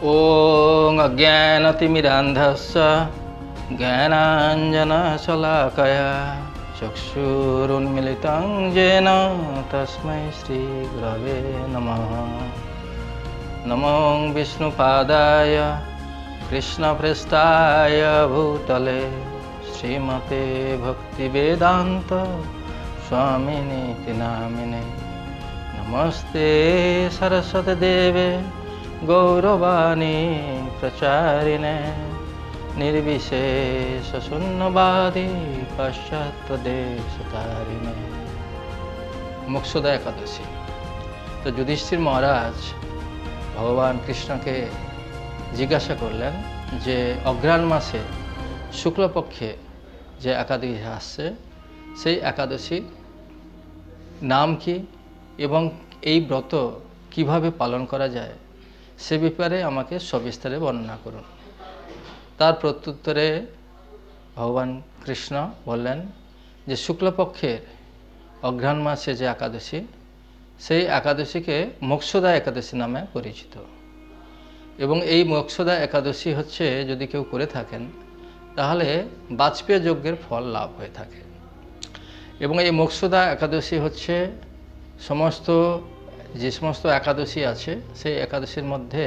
ॐ अज्ञानतिमिरान्धस्य ज्ञानाञ्जनशलाकया चक्षुरुन्मिलितं येन तस्मै श्रीगुरवे नमः। नमो विष्णुपादाय कृष्णपृष्ठाय भूतले श्रीमते भक्तिवेदान्त स्वामिनीति नामिने। नमस्ते सरस्वती देवे गौरवाणी प्रचारिणे निर्विशेष शून्यवादी पाश्चात्यदेशतारिणे। मोक्षदा एकादशी। तो युधिष्ठिर महाराज भगवान कृष्ण के जिज्ञासा करलें जे अग्राण मासे शुक्लपक्षे जे एकादशी आसছে সেই एकादशी नाम कि এবং এই ব্রত কিভাবে পালন করা যায় সে ব্যাপারে আমাকে সবিস্তারে বর্ণনা করুন। তার প্রত্যুত্তরে ভগবান কৃষ্ণ বললেন যে শুক্লপক্ষের অঘ্রাণ মাসে যে একাদশী সেই একাদশীকে মোক্ষদা একাদশী নামে পরিচিত এবং এই মোক্ষদা একাদশী হচ্ছে যদি কেউ করে থাকেন তাহলে বাজপেয় যজ্ঞের ফল লাভ হয়ে থাকে। এবং এই মোক্ষদা একাদশী হচ্ছে যে সমস্ত একাদশী আছে সেই একাদশীর মধ্যে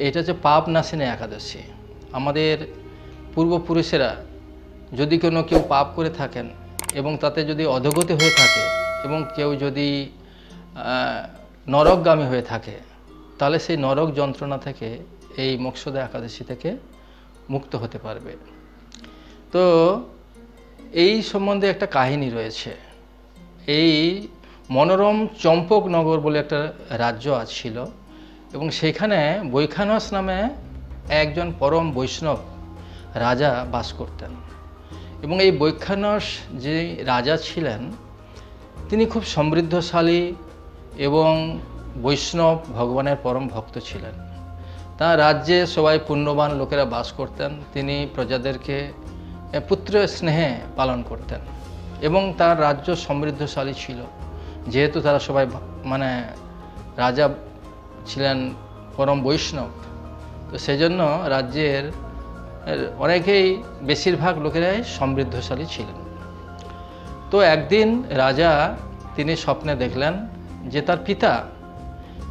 এটা হচ্ছে পাপ নাশিনী একাদশী। আমাদের পূর্বপুরুষেরা যদি কেউ পাপ করে থাকেন এবং তাতে যদি অধোগতি হয়ে থাকে এবং কেউ যদি নরকগামী হয়ে থাকে তাহলে সেই নরক যন্ত্রণা থেকে এই মোক্ষদা একাদশী থেকে মুক্ত হতে পারবে। তো এই সম্বন্ধে একটা কাহিনী রয়েছে। এই মনোরম চম্পকনগর বলে একটা রাজ্য ছিল এবং সেখানে বৈখানস নামে একজন পরম বৈষ্ণব রাজা বাস করতেন। এবং এই বৈখানস যে রাজা ছিলেন তিনি খুব সমৃদ্ধশালী এবং বৈষ্ণব ভগবানের পরম ভক্ত ছিলেন। তার রাজ্যে সবাই পুণ্যবান লোকেরা বাস করতেন। তিনি প্রজাদেরকে পুত্র স্নেহে পালন করতেন এবং তার রাজ্য সমৃদ্ধশালী ছিল যেহেতু তারা সবাই রাজা ছিলেন পরম বৈষ্ণব। তো সেজন্য রাজ্যের অনেকেই বেশিরভাগ লোকেরাই সমৃদ্ধশালী ছিলেন। তো একদিন রাজা তিনি স্বপ্নে দেখলেন যে তার পিতা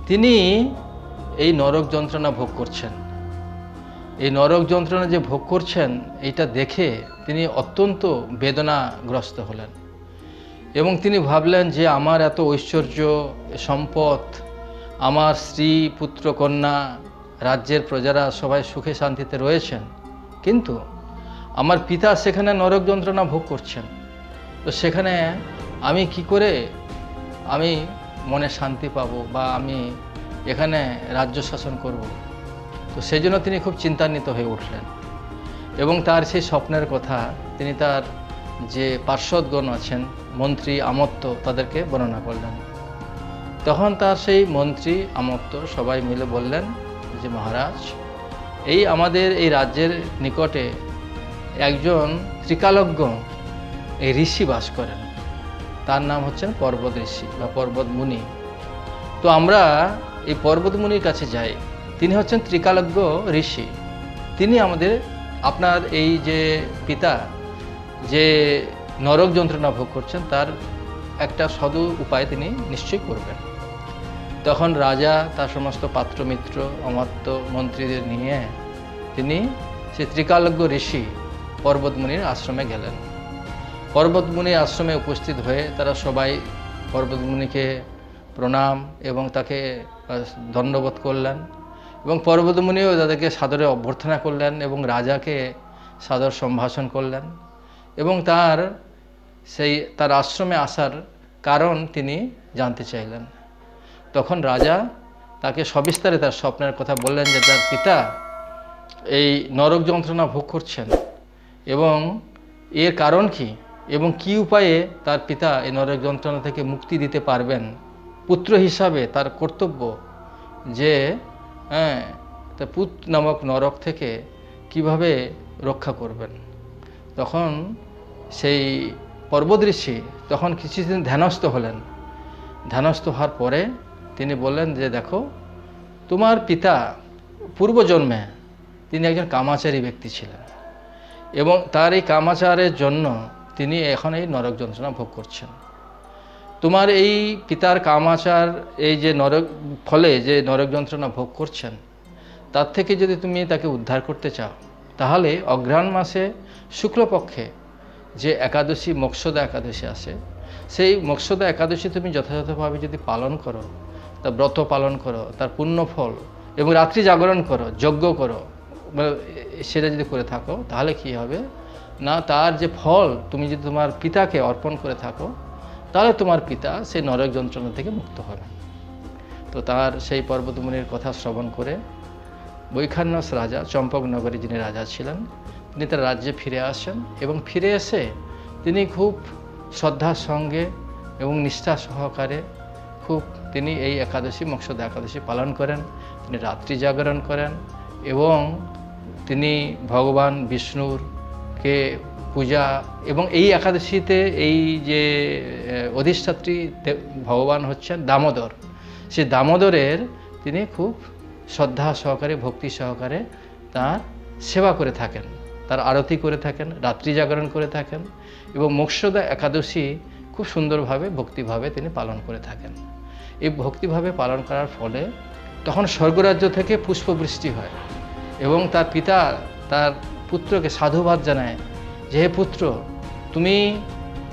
তিনি এই নরক যন্ত্রণা ভোগ করছেন। এই নরক যন্ত্রণা যে ভোগ করছেন এইটা দেখে তিনি অত্যন্ত বেদনাগ্রস্ত হলেন এবং তিনি ভাবলেন যে আমার এত ঐশ্বর্য সম্পদ, আমার স্ত্রী পুত্র কন্যা রাজ্যের প্রজারা সবাই সুখে শান্তিতে রয়েছেন, কিন্তু আমার পিতা সেখানে নরক যন্ত্রণা ভোগ করছেন। তো সেখানে আমি কি করে আমি মনে শান্তি পাবো বা আমি এখানে রাজ্য শাসন করব। তো সেই জন্য তিনি খুব চিন্তান্বিত হয়ে উঠলেন এবং তার সেই স্বপ্নের কথা তিনি তার যে পার্শ্বদগণ আছেন মন্ত্রী আমত্ত তাদেরকে বর্ণনা করলেন। তখন তার সেই মন্ত্রী আমত্ত সবাই মিলে বললেন যে মহারাজ এই আমাদের এই রাজ্যের নিকটে একজন ত্রিকালজ্ঞ এই ঋষি বাস করেন, তার নাম হচ্ছেন পর্বত ঋষি বা পর্বত মুনি। তো আমরা এই পর্বত মুনির কাছে যাই। তিনি হচ্ছেন ত্রিকালজ্ঞ ঋষি। তিনি আপনার এই যে পিতা যে নরক যন্ত্রণা ভোগ করছেন তার একটা সদু উপায় তিনি নিশ্চয় করবেন। তখন রাজা তার সমস্ত পাত্রমিত্র অমাত্য মন্ত্রীদের নিয়ে তিনি সেই ত্রিকালজ্ঞ ঋষি পর্বতমুনির আশ্রমে গেলেন। পর্বতমুনির আশ্রমে উপস্থিত হয়ে তারা সবাই পর্বতমুনিকে প্রণাম এবং তাকে দণ্ডবোধ করলেন এবং পর্বতমুনিও তাদেরকে সাদরে অভ্যর্থনা করলেন এবং রাজাকে সাদর সম্ভাষণ করলেন এবং তার আশ্রমে আসার কারণ তিনি জানতে চাইলেন। তখন রাজা তাকে সবিস্তারে তার স্বপ্নের কথা বললেন যে তার পিতা এই নরক যন্ত্রণা ভোগ করছেন এবং এর কারণ কি এবং কি উপায়ে তার পিতা এই নরক যন্ত্রণা থেকে মুক্তি দিতে পারবেন। পুত্র হিসাবে তার কর্তব্য যে তার পুত নামক নরক থেকে কিভাবে রক্ষা করবেন। তখন সেই পর্বত ঋষি তখন কিছুদিন ধ্যানস্থ হলেন। ধ্যানস্থ হওয়ার পরে তিনি বললেন যে দেখো তোমার পিতা পূর্বজন্মে তিনি একজন কামাচারী ব্যক্তি ছিলেন এবং তার এই কামাচারের জন্য তিনি এখন এই নরক যন্ত্রণা ভোগ করছেন। তোমার এই পিতার কামাচার এই যে ফলে যে নরক যন্ত্রণা ভোগ করছেন, তার থেকে যদি তুমি তাকে উদ্ধার করতে চাও, তাহলে অঘ্রাণ মাসে শুক্লপক্ষে যে একাদশী মোক্ষদা একাদশী আসে, সেই মোক্ষদা একাদশী তুমি যথাযথভাবে যদি পালন করো, তার ব্রত পালন করো, তার পুণ্য ফল এবং রাত্রি জাগরণ করো, যজ্ঞ করো, সেটা যদি করে থাকো, তাহলে কি হবে না, তার যে ফল তুমি যদি তোমার পিতাকে অর্পণ করে থাকো, তাহলে তোমার পিতা সেই নরক যন্ত্রণা থেকে মুক্ত হবে। তো তার সেই পর্বতমুনির কথা শ্রবণ করে বৈখানস রাজা, চম্পকনগরে যিনি রাজা ছিলেন, তিনি তার রাজ্যে ফিরে আসেন এবং ফিরে এসে তিনি খুব শ্রদ্ধার সঙ্গে এবং নিষ্ঠা সহকারে তিনি এই একাদশী মোক্ষদা একাদশী পালন করেন। তিনি রাত্রি জাগরণ করেন এবং তিনি ভগবান বিষ্ণুরকে পূজা এবং এই একাদশীতে এই যে অধিষ্ঠাত্রী ভগবান হচ্ছেন দামোদর, সেই দামোদরের তিনি খুব শ্রদ্ধা সহকারে ভক্তি সহকারে তার সেবা করে থাকেন, তার আরতি করে থাকেন, রাত্রি জাগরণ করে থাকেন এবং মোক্ষদা একাদশী খুব সুন্দরভাবে ভক্তিভাবে তিনি পালন করে থাকেন। এই ভক্তিভাবে পালন করার ফলে তখন স্বর্গরাজ্য থেকে পুষ্পবৃষ্টি হয় এবং তার পিতা তার পুত্রকে সাধুবাদ জানায় যে, হে পুত্র,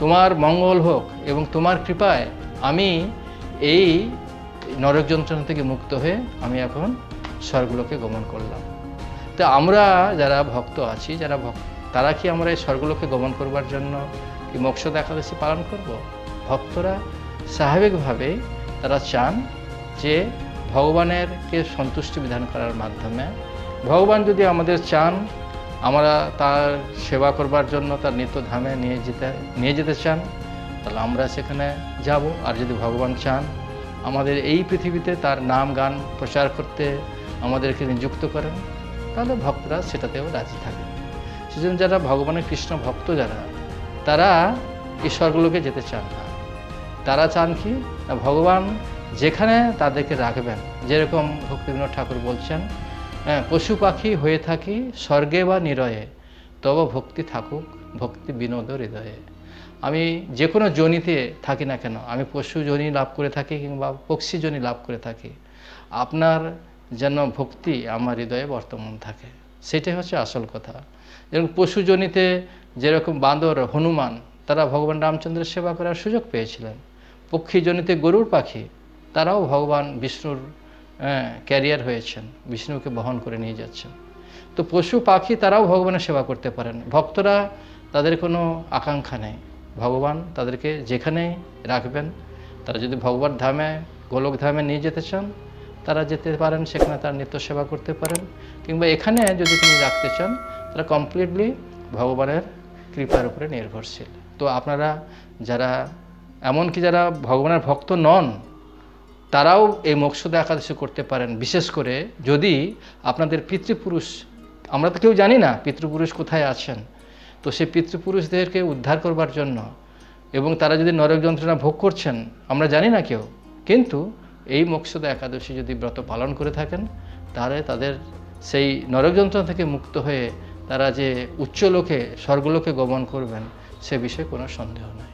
তোমার মঙ্গল হোক এবং তোমার কৃপায় আমি এই নরক যন্ত্রণা থেকে মুক্ত হয়ে আমি এখন স্বর্গলোকে গমন করলাম। তো আমরা যারা ভক্ত আছি, তারা কি আমরা এই স্বর্গলোকে গমন করবার জন্য কি মোক্ষদা একাদশী পালন করব? ভক্তরা স্বাভাবিকভাবেই তারা চান যে ভগবানেরকে সন্তুষ্টি বিধান করার মাধ্যমে ভগবান যদি আমাদের চান, আমরা তার সেবা করবার জন্য তার নিত্যধামে নিয়ে যেতে চান, তাহলে আমরা সেখানে যাব। আর যদি ভগবান চান আমাদের এই পৃথিবীতে তার নাম গান প্রচার করতে আমাদেরকে নিযুক্ত করেন, তাহলে ভক্তরা সেটাতেও রাজি থাকেন। সেজন্য যারা ভগবানের কৃষ্ণ ভক্ত তারা এই স্বর্গলোকে যেতে চান না। তারা চান কি না, ভগবান যেখানে তাদেরকে রাখবেন, যেরকম ভক্তিবিনোদ ঠাকুর বলছেন, পশু পাখি হয়ে থাকি স্বর্গে বা নিরয়ে, তব ভক্তি থাকুক ভক্তি বিনোদ হৃদয়ে। আমি যে কোনো জনিতে থাকি না কেন, আমি পশু জনি লাভ করে থাকি কিংবা পক্ষী জনি লাভ করে থাকি, আপনার যেন ভক্তি আমার হৃদয়ে বর্তমান থাকে, সেটাই হচ্ছে আসল কথা। যেরকম পশু জনিতে যেরকম বাঁদর, হনুমান, তারা ভগবান রামচন্দ্রের সেবা করার সুযোগ পেয়েছিলেন। পক্ষী জনিতে গরুর পাখি, তারাও ভগবান বিষ্ণুর ক্যারিয়ার হয়েছেন, বিষ্ণুকে বহন করে নিয়ে যাচ্ছেন। তো পশু পাখি তারাও ভগবানের সেবা করতে পারেন। ভক্তরা তাদের কোনো আকাঙ্ক্ষা নেই, ভগবান তাদেরকে যেখানেই রাখবেন, তারা যদি ভগবান ধামে, গোলক ধামে নিয়ে যেতে চান, তারা যেতে পারেন, সেখানে তার নিত্য সেবা করতে পারেন। কিংবা এখানে যদি তিনি রাখতে চান, তারা কমপ্লিটলি ভগবানের কৃপার উপরে নির্ভরশীল। তো আপনারা এমনকি যারা ভগবানের ভক্ত নন, তারাও এই মোক্ষদা একাদশী করতে পারেন। বিশেষ করে যদি আপনাদের পিতৃপুরুষ, আমরা তো কেউ জানি না পিতৃপুরুষ কোথায় আছেন, তো সেই পিতৃপুরুষদেরকে উদ্ধার করবার জন্য, এবং তারা যদি নরক যন্ত্রণা ভোগ করছেন আমরা জানি না কেউ, কিন্তু এই মোক্ষদা একাদশী যদি ব্রত পালন করে থাকেন, তাহলে তাদের সেই নরক যন্ত্রণা থেকে মুক্ত হয়ে তারা যে উচ্চ লোকে, স্বর্গলোকে গমন করবেন, সে বিষয়ে কোনো সন্দেহ নেই।